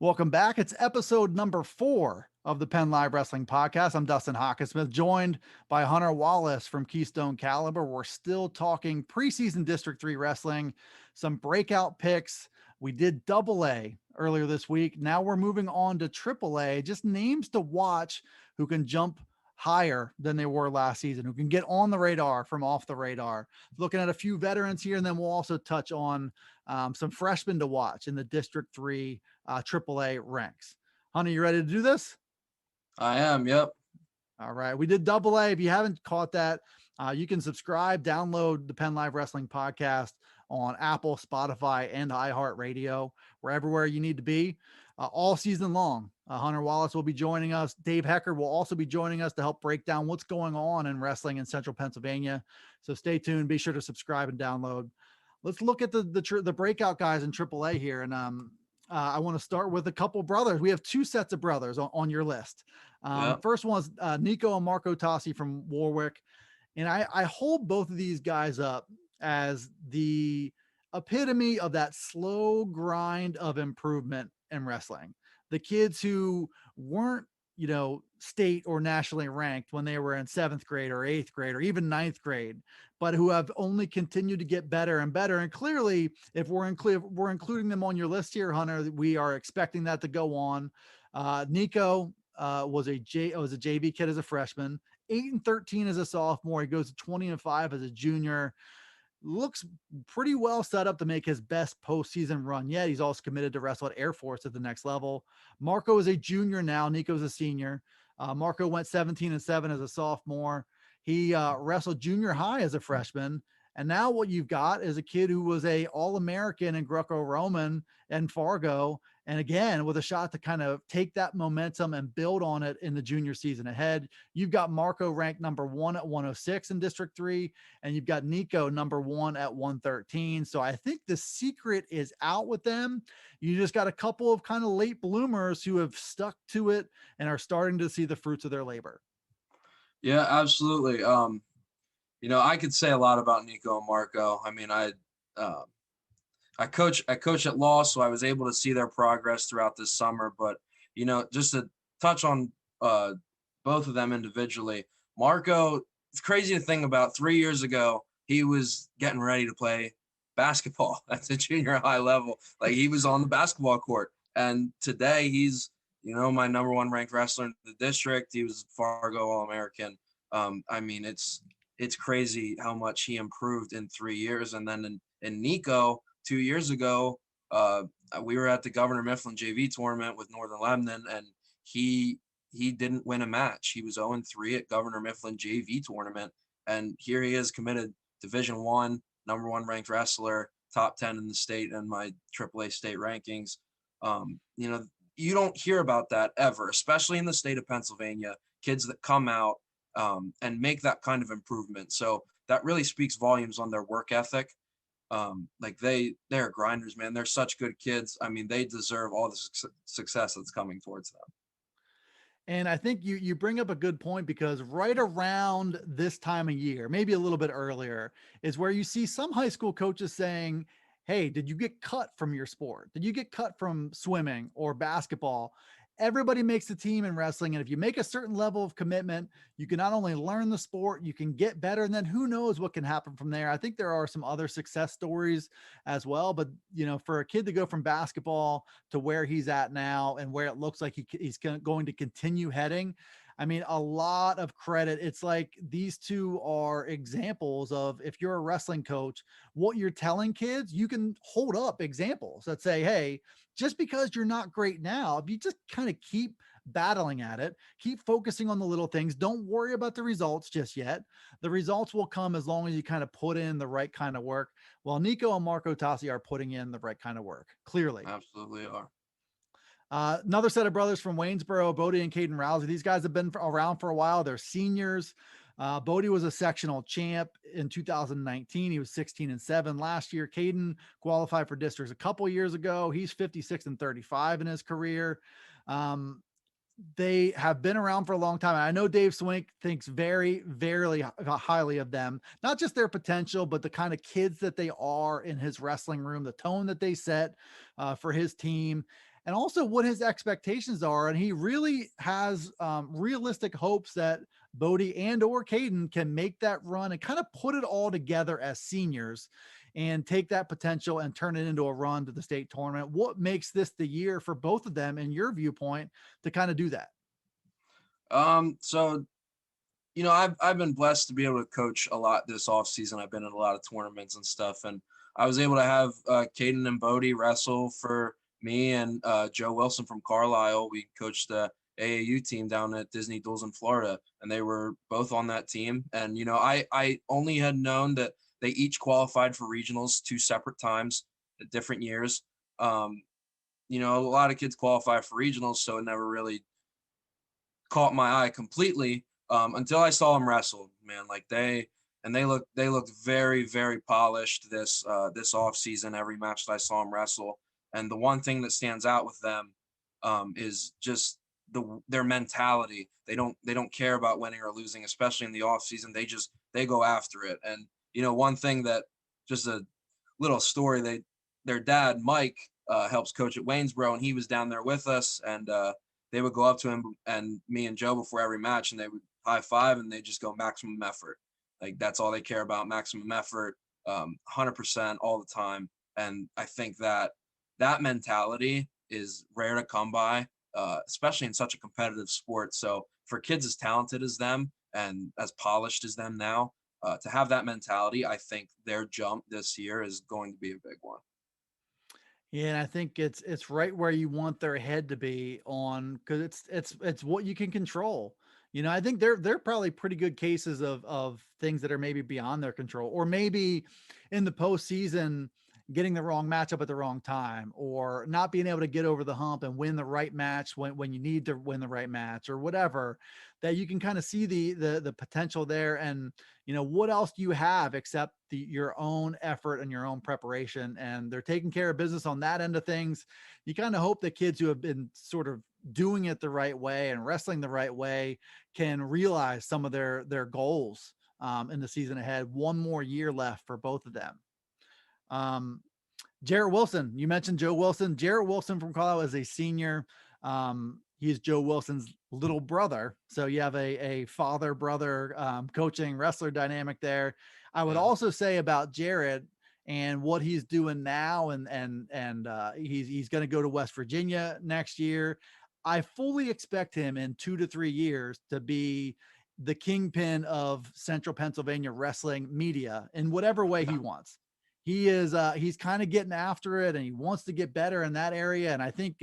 Welcome back. It's episode number 4 of the PennLive Wrestling Podcast. I'm Dustin Hockensmith, joined by Hunter Wallace from Keystone Caliber. We're still talking preseason District 3 wrestling, some breakout picks. We did Double A earlier this week. Now we're moving on to Triple A, just names to watch who can jump higher than they were last season, who can get on the radar from off the radar. Looking at a few veterans here, and then we'll also touch on some freshmen to watch in the District 3 AAA ranks. Hunter, you ready to do this? I am. Yep. All right. We did Double A. If you haven't caught that, you can subscribe, download the PennLive Wrestling Podcast on Apple, Spotify, and iHeartRadio. We're everywhere you need to be all season long. Hunter Wallace will be joining us. Dave Hecker will also be joining us to help break down what's going on in wrestling in Central Pennsylvania. So stay tuned. Be sure to subscribe and download. Let's look at the breakout guys in AAA here. And I want to start with a couple brothers. We have 2 sets of brothers on your list. Yep. First one's Nico and Marco Tosi from Warwick. And I hold both of these guys up as the epitome of that slow grind of improvement in wrestling. The kids who weren't, state or nationally ranked when they were in 7th grade or 8th grade or even 9th grade, but who have only continued to get better and better. And clearly, if we're including them on your list here, Hunter, we are expecting that to go on. Nico was a JV kid as a freshman, 8-13 as a sophomore. He goes to 20-5 as a junior. Looks pretty well set up to make his best postseason run yet. He's also committed to wrestle at Air Force at the next level. Marco is a junior now. Nico's a senior. Marco went 17-7 as a sophomore. He wrestled junior high as a freshman. And now what you've got is a kid who was a All-American in Greco-Roman and Fargo. And again, with a shot to kind of take that momentum and build on it in the junior season ahead. You've got Marco ranked number 1 at 106 in District 3, and you've got Nico number 1 at 113. So I think the secret is out with them. You just got a couple of kind of late bloomers who have stuck to it and are starting to see the fruits of their labor. Yeah, absolutely. I could say a lot about Nico and Marco. I mean, I coach at law, so I was able to see their progress throughout this summer. But, just to touch on both of them individually, Marco, it's crazy to think about 3 years ago, he was getting ready to play basketball at the junior high level. Like, he was on the basketball court. And today he's, my number 1 ranked wrestler in the district. He was Fargo All-American. I mean, it's crazy how much he improved in 3 years. And then in Nico, 2 years ago, we were at the Governor Mifflin JV tournament with Northern Lebanon, and he didn't win a match. He was 0-3 at Governor Mifflin JV tournament, and here he is, committed Division I, number 1 ranked wrestler, top 10 in the state and my AAA state rankings. You don't hear about that ever, especially in the state of Pennsylvania, kids that come out and make that kind of improvement. So that really speaks volumes on their work ethic. They're grinders, man. They're such good kids. I mean, they deserve all the success that's coming towards them. And I think you bring up a good point, because right around this time of year, maybe a little bit earlier, is where you see some high school coaches saying, hey, did you get cut from your sport? Did you get cut from swimming or basketball? Everybody makes a team in wrestling. And if you make a certain level of commitment, you can not only learn the sport, you can get better. And then who knows what can happen from there. I think there are some other success stories as well. But, for a kid to go from basketball to where he's at now and where it looks like he's going to continue heading, I mean, a lot of credit. It's like these two are examples of, if you're a wrestling coach, what you're telling kids, you can hold up examples that say, hey, just because you're not great now, if you just kind of keep battling at it, keep focusing on the little things, don't worry about the results just yet. The results will come as long as you kind of put in the right kind of work. Well, Nico and Marco Tosi are putting in the right kind of work, clearly. Absolutely are. Another set of brothers from Waynesboro, Bodie and Caden Rousey. These guys have been around for a while. They're seniors. Bodie was a sectional champ in 2019. He was 16-7 last year. Caden qualified for districts a couple years ago. He's 56-35 in his career. They have been around for a long time. I know Dave Swink thinks very, very highly of them, not just their potential, but the kind of kids that they are in his wrestling room, the tone that they set for his team. and also what his expectations are. And he really has realistic hopes that Bodie and or Caden can make that run and kind of put it all together as seniors and take that potential and turn it into a run to the state tournament. What makes this the year for both of them, in your viewpoint, to kind of do that? So, I've been blessed to be able to coach a lot this off season. I've been in a lot of tournaments and stuff, and I was able to have Caden and Bodie wrestle for me and Joe Wilson from Carlisle. We coached the AAU team down at Disney Duels in Florida, and they were both on that team. And, I only had known that they each qualified for regionals 2 separate times at different years. A lot of kids qualify for regionals, so it never really caught my eye completely until I saw them wrestle, man. Like they looked very, very polished this off season. Every match that I saw them wrestle, and the one thing that stands out with them is just their mentality. They don't care about winning or losing, especially in the off season. They go after it. And one thing that, just a little story, their dad Mike helps coach at Waynesboro, and he was down there with us, and they would go up to him and me and Joe before every match, and they would high five, and they just go maximum effort. Like, that's all they care about, maximum effort, 100% all the time. And I think that mentality is rare to come by, especially in such a competitive sport. So for kids as talented as them and as polished as them now, to have that mentality, I think their jump this year is going to be a big one. Yeah, and I think it's right where you want their head to be on, because it's what you can control. I think they're probably pretty good cases of things that are maybe beyond their control, or maybe in the postseason getting the wrong matchup at the wrong time, or not being able to get over the hump and win the right match when you need to win the right match, or whatever. That you can kind of see the potential there. And what else do you have except your own effort and your own preparation? And they're taking care of business on that end of things. You kind of hope that kids who have been sort of doing it the right way and wrestling the right way can realize some of their goals in the season ahead. One more year left for both of them. Jarrett Wilson, you mentioned Joe Wilson. Jarrett Wilson from Carlisle is a senior. He is Joe Wilson's little brother. So you have a father-brother coaching wrestler dynamic there. I would also say about Jarrett and what he's doing now, and he's going to go to West Virginia next year. I fully expect him in 2 to 3 years to be the kingpin of Central Pennsylvania wrestling media in whatever way he wants. He is he's kind of getting after it, and he wants to get better in that area. And I think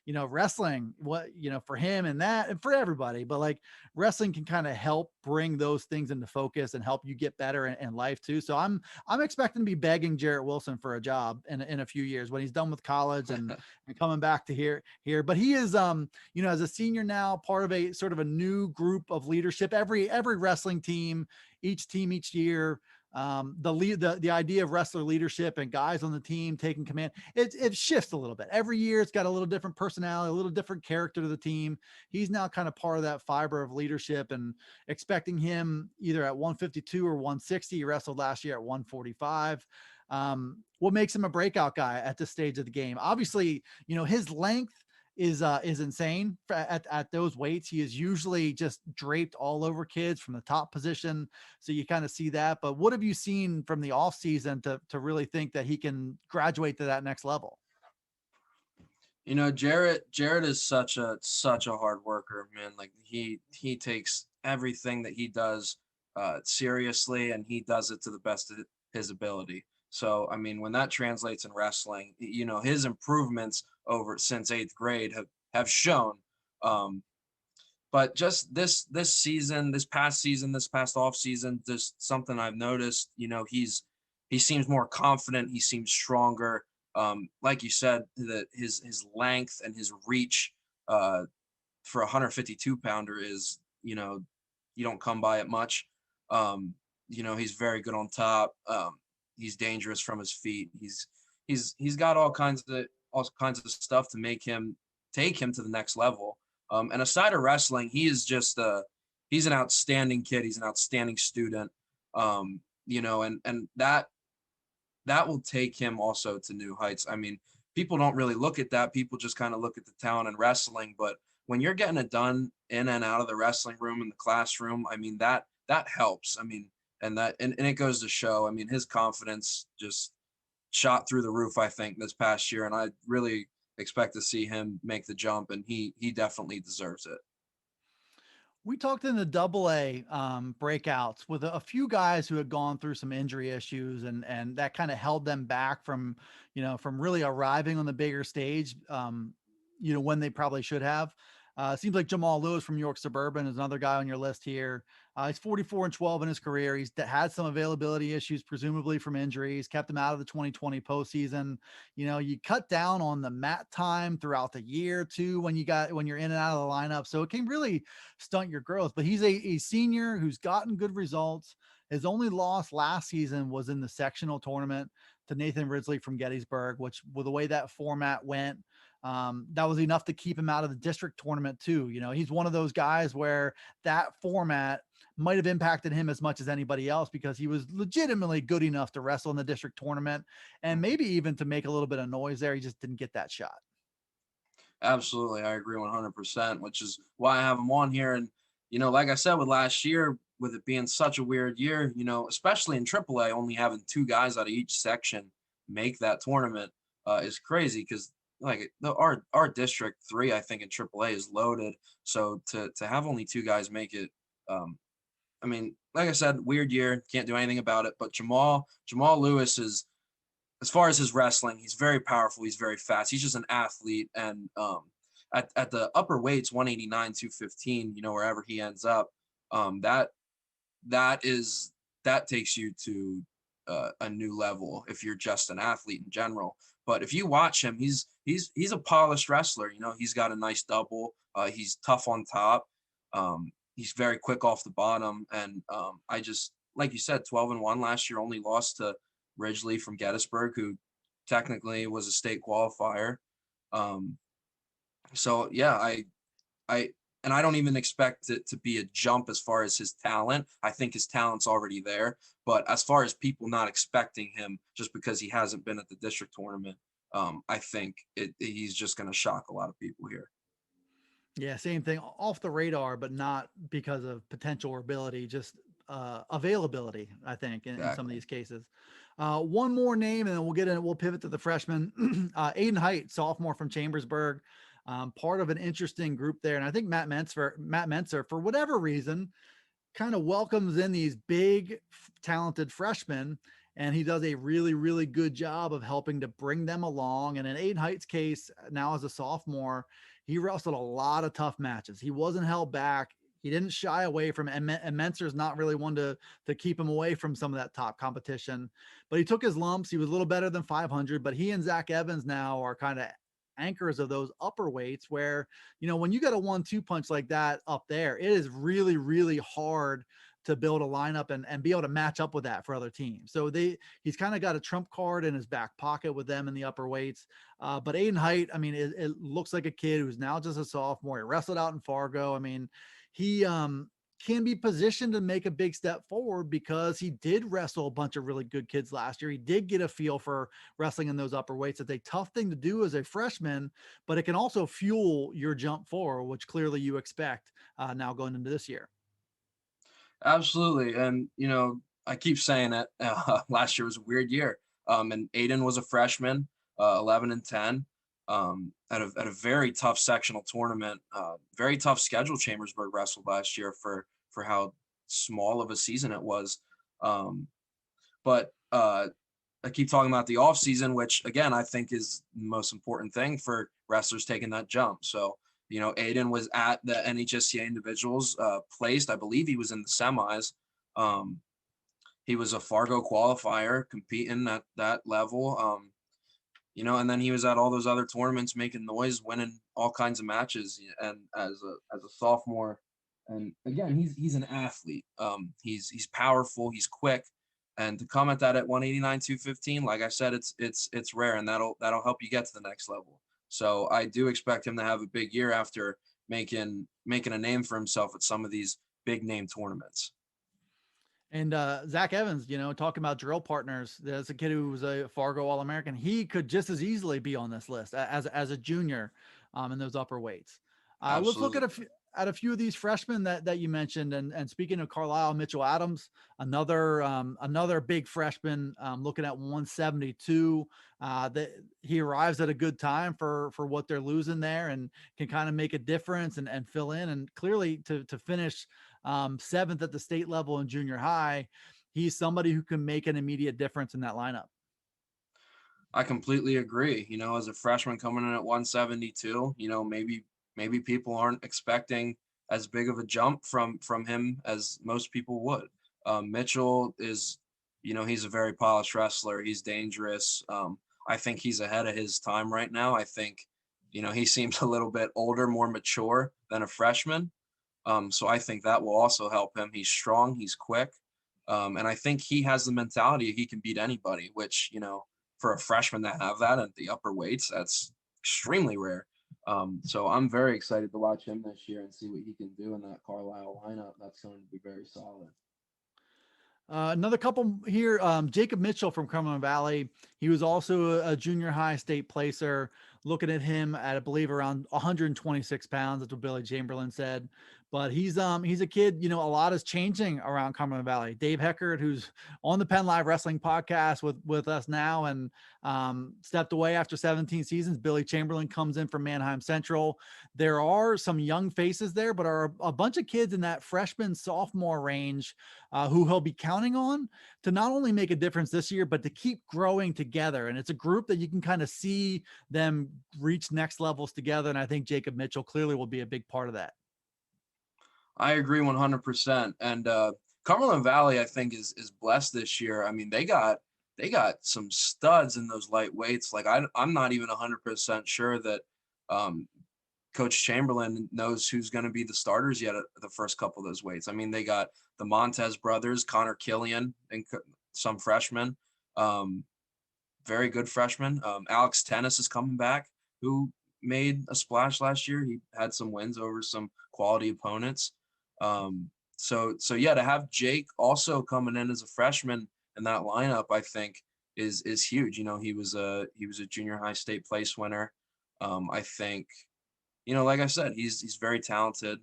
wrestling, for him and that, and for everybody, but like, wrestling can kind of help bring those things into focus and help you get better in life too. So I'm expecting to be begging Jarrett Wilson for a job in a few years when he's done with college and coming back to here. But he is as a senior now, part of a sort of a new group of leadership. Every wrestling team each year, the idea of wrestler leadership and guys on the team taking command, it shifts a little bit every year. It's got a little different personality, a little different character to the team. He's now kind of part of that fiber of leadership, and expecting him either at 152 or 160. He wrestled last year at 145. What makes him a breakout guy at this stage of the game? Obviously, his length is insane at those weights. He is usually just draped all over kids from the top position. So you kind of see that. But what have you seen from the off season to really think that he can graduate to that next level? Jarrett is such a hard worker, man. Like, he takes everything that he does seriously, and he does it to the best of his ability. So, I mean, when that translates in wrestling, his improvements over since 8th grade have shown. But just this season, this past off season, just something I've noticed, he seems more confident. He seems stronger. Like you said, that his length and his reach for a 152-pounder is, you don't come by it much. He's very good on top. He's dangerous from his feet. He's got all kinds of stuff to make him take him to the next level. And aside of wrestling, he is just he's an outstanding kid. He's an outstanding student. And that will take him also to new heights. I mean, people don't really look at that. People just kind of look at the talent in wrestling. But when you're getting it done in and out of the wrestling room, in the classroom, I mean, that helps. I mean, and it goes to show, I mean, his confidence just shot through the roof, I think, this past year. And I really expect to see him make the jump, and he definitely deserves it. We talked in the double A breakouts with a few guys who had gone through some injury issues, and that kind of held them back from, from really arriving on the bigger stage, when they probably should have. Seems like Jamal Lewis from York Suburban is another guy on your list here. He's 44-12 in his career. He's had some availability issues, presumably from injuries, kept him out of the 2020 postseason. You cut down on the mat time throughout the year too when you're in and out of the lineup, so it can really stunt your growth. But he's a senior who's gotten good results. His only loss last season was in the sectional tournament to Nathan Ridley from Gettysburg, which, with the way that format went, that was enough to keep him out of the district tournament too. He's one of those guys where that format might have impacted him as much as anybody else, because he was legitimately good enough to wrestle in the district tournament and maybe even to make a little bit of noise there. He just didn't get that shot. Absolutely. I agree 100%, which is why I have him on here. And, like I said, with last year, with it being such a weird year, especially in AAA, only having 2 guys out of each section make that tournament is crazy, because like our District 3, I think, in AAA is loaded. So to have only 2 guys make it, I mean, like I said, weird year, can't do anything about it. But Jamal Lewis is, as far as his wrestling, he's very powerful. He's very fast. He's just an athlete. And at the upper weights, 189, 215, wherever he ends up, that takes you to a new level if you're just an athlete in general. But if you watch him, he's a polished wrestler. He's got a nice double. He's tough on top. He's very quick off the bottom. And I just, like you said, 12-1 last year, only lost to Ridley from Gettysburg, who technically was a state qualifier. So yeah, I don't even expect it to be a jump as far as his talent. I think his talent's already there. But as far as people not expecting him just because he hasn't been at the district tournament, I think he's just going to shock a lot of people here. Yeah, same thing, off the radar, but not because of potential or ability, just availability, I think, in some of these cases. One more name, and then we'll pivot to the freshman. Aiden Height, sophomore from Chambersburg, part of an interesting group there. And I think Matt Mentzer, for whatever reason, kind of welcomes in these big, talented freshmen, and he does a really, really good job of helping to bring them along. And in Aiden Height's case, now as a sophomore, he wrestled a lot of tough matches. He wasn't held back. He didn't shy away from it. And Mentzer's not really one to keep him away from some of that top competition. But he took his lumps. He was a little better than 500, but he and Zach Evans now are kind of anchors of those upper weights where, when you got a 1-2 punch like that up there, it is really, really hard to build a lineup and be able to match up with that for other teams. So he's kind of got a trump card in his back pocket with them in the upper weights. But Aiden Height, I mean, it looks like a kid who's now just a sophomore. He wrestled out in Fargo. I mean, he can be positioned to make a big step forward because he did wrestle a bunch of really good kids last year. He did get a feel for wrestling in those upper weights. It's a tough thing to do as a freshman, but it can also fuel your jump forward, which clearly you expect now going into this year. Absolutely. And, I keep saying it. Last year was a weird year. And Aiden was a freshman, 11-10, at a very tough sectional tournament, very tough schedule. Chambersburg wrestled last year for how small of a season it was. But I keep talking about the off season, which again, I think is the most important thing for wrestlers taking that jump. So, Aiden was at the NHSCA individuals, placed. I believe he was in the semis. He was a Fargo qualifier competing at that level. And then he was at all those other tournaments making noise, winning all kinds of matches. And as a sophomore, and again, he's an athlete. He's powerful, he's quick. And to come at that at 189, 215, like I said, it's rare, and that'll help you get to the next level. So I do expect him to have a big year after making a name for himself at some of these big name tournaments. And Zach Evans, talking about drill partners, there's a kid who was a Fargo All-American. He could just as easily be on this list as a junior in those upper weights. Let's look Absolutely. at a few of these freshmen that you mentioned. And speaking of Carlisle, Mitchell Adams, another big freshman, looking at 172. That he arrives at a good time for what they're losing there, and can kind of make a difference and fill in. And clearly to finish seventh at the state level in junior high, he's somebody who can make an immediate difference in that lineup. I completely agree. As a freshman coming in at 172, maybe people aren't expecting as big of a jump from him as most people would. Mitchell is, he's a very polished wrestler. He's dangerous. I think he's ahead of his time right now. I think, he seems a little bit older, more mature than a freshman. So I think that will also help him. He's strong, he's quick. And I think he has the mentality he can beat anybody, which, for a freshman to have that at the upper weights, that's extremely rare. So I'm very excited to watch him this year and see what he can do in that Carlisle lineup. That's going to be very solid. Another couple here, Jacob Mitchell from Cumberland Valley. He was also a junior high state placer. Looking at him at, I believe, around 126 pounds. That's what Billy Chamberlain said. But he's a kid, a lot is changing around Cumberland Valley. Dave Heckert, who's on the PennLive Wrestling Podcast with us now, and stepped away after 17 seasons. Billy Chamberlain comes in from Manheim Central. There are some young faces there, but are a bunch of kids in that freshman, sophomore range who he'll be counting on to not only make a difference this year, but to keep growing together. And it's a group that you can kind of see them reach next levels together. And I think Jacob Mitchell clearly will be a big part of that. I agree 100%. And Cumberland Valley, I think, is blessed this year. I mean, they got some studs in those light weights. Like I'm not even 100% sure that Coach Chamberlain knows who's going to be the starters yet at the first couple of those weights. I mean, they got the Montez brothers, Connor Killian, and some freshmen, very good freshmen. Alex Tennis is coming back, who made a splash last year. He had some wins over some quality opponents. So yeah, to have Jake also coming in as a freshman in that lineup, I think is huge. He was a junior high state place winner. I think, like I said, he's very talented.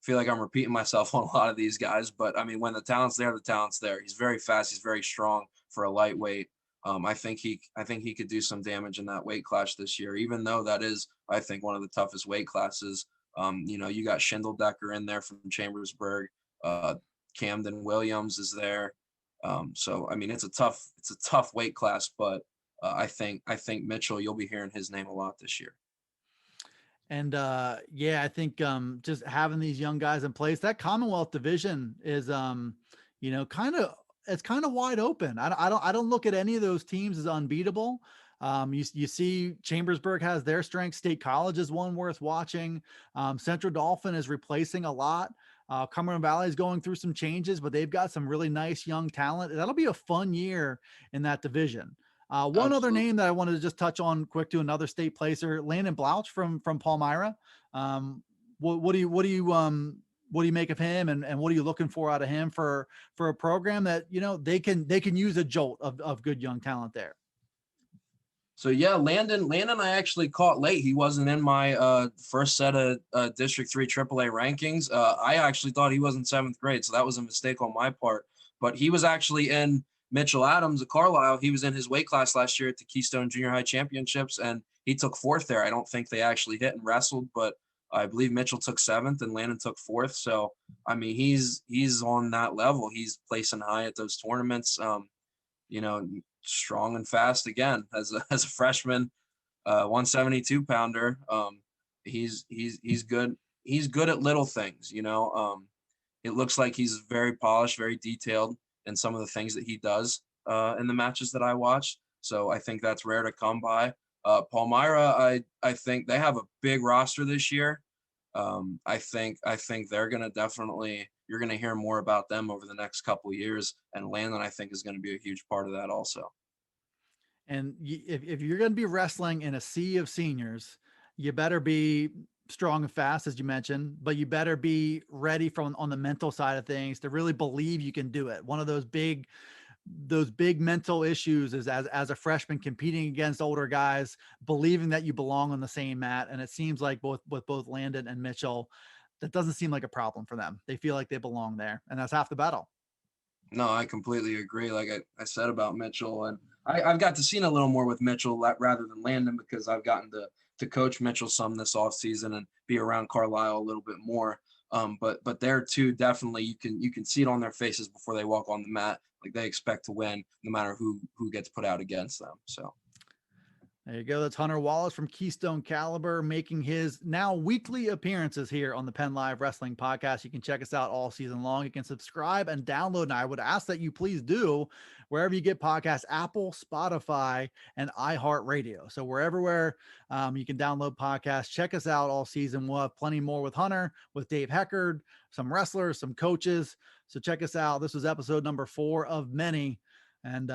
Feel like I'm repeating myself on a lot of these guys, but I mean, when the talent's there, the talent's there. He's very fast. He's very strong for a lightweight. I think he could do some damage in that weight class this year, even though that is, I think, one of the toughest weight classes. You got Schindeldecker in there from Chambersburg. Camden Williams is there. So I mean, it's a tough weight class, but I think Mitchell, you'll be hearing his name a lot this year. And I think just having these young guys in place, that Commonwealth division is it's kind of wide open. I don't look at any of those teams as unbeatable. You see Chambersburg has their strength. State College is one worth watching. Central Dauphin is replacing a lot. Cumberland Valley is going through some changes, but they've got some really nice young talent. That'll be a fun year in that division. One other name that I wanted to just touch on quick to another state placer, Landon Blouch from Palmyra. What do you make of him, and what are you looking for out of him for a program that they can use a jolt of good young talent there? So yeah, Landon I actually caught late. He wasn't in my first set of District 3 AAA rankings. I actually thought he was in 7th grade, so that was a mistake on my part. But he was actually in Mitchell Adams at Carlisle. He was in his weight class last year at the Keystone Junior High Championships, and he took 4th there. I don't think they actually hit and wrestled, but I believe Mitchell took 7th and Landon took 4th. So, I mean, he's on that level. He's placing high at those tournaments. Strong and fast again as a freshman, 172 pounder. He's good. He's good at little things. It looks like he's very polished, very detailed in some of the things that he does in the matches that I watched. So I think that's rare to come by. Palmyra, I think they have a big roster this year. I think they're going to definitely, you're going to hear more about them over the next couple of years. And Landon, I think, is going to be a huge part of that also. And if you're going to be wrestling in a sea of seniors, you better be strong and fast, as you mentioned, but you better be ready from on the mental side of things to really believe you can do it. One of those big mental issues is as a freshman competing against older guys, believing that you belong on the same mat. And it seems like with both Landon and Mitchell, that doesn't seem like a problem for them. They feel like they belong there, and that's half the battle. No, I completely agree. Like I said about Mitchell, and I've got to see a little more with Mitchell rather than Landon, because I've gotten to coach Mitchell some this off season and be around Carlisle a little bit more. But there too, definitely you can see it on their faces before they walk on the mat. Like they expect to win no matter who gets put out against them. So there you go. That's Hunter Wallace from Keystone Caliber making his now weekly appearances here on the PennLive Wrestling Podcast. You can check us out all season long. You can subscribe and download. And I would ask that you please do wherever you get podcasts, Apple, Spotify, and iHeartRadio. So wherever you can download podcasts, check us out all season. We'll have plenty more with Hunter, with Dave Heckard, some wrestlers, some coaches. So check us out. This was episode number 4 of many. And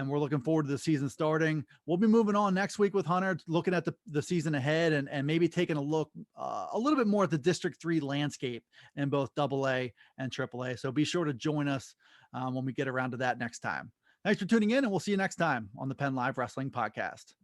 we're looking forward to the season starting. We'll be moving on next week with Hunter, looking at the season ahead and maybe taking a look a little bit more at the District 3 landscape in both AA and AAA. So be sure to join us when we get around to that next time. Thanks for tuning in, and we'll see you next time on the PennLive Wrestling Podcast.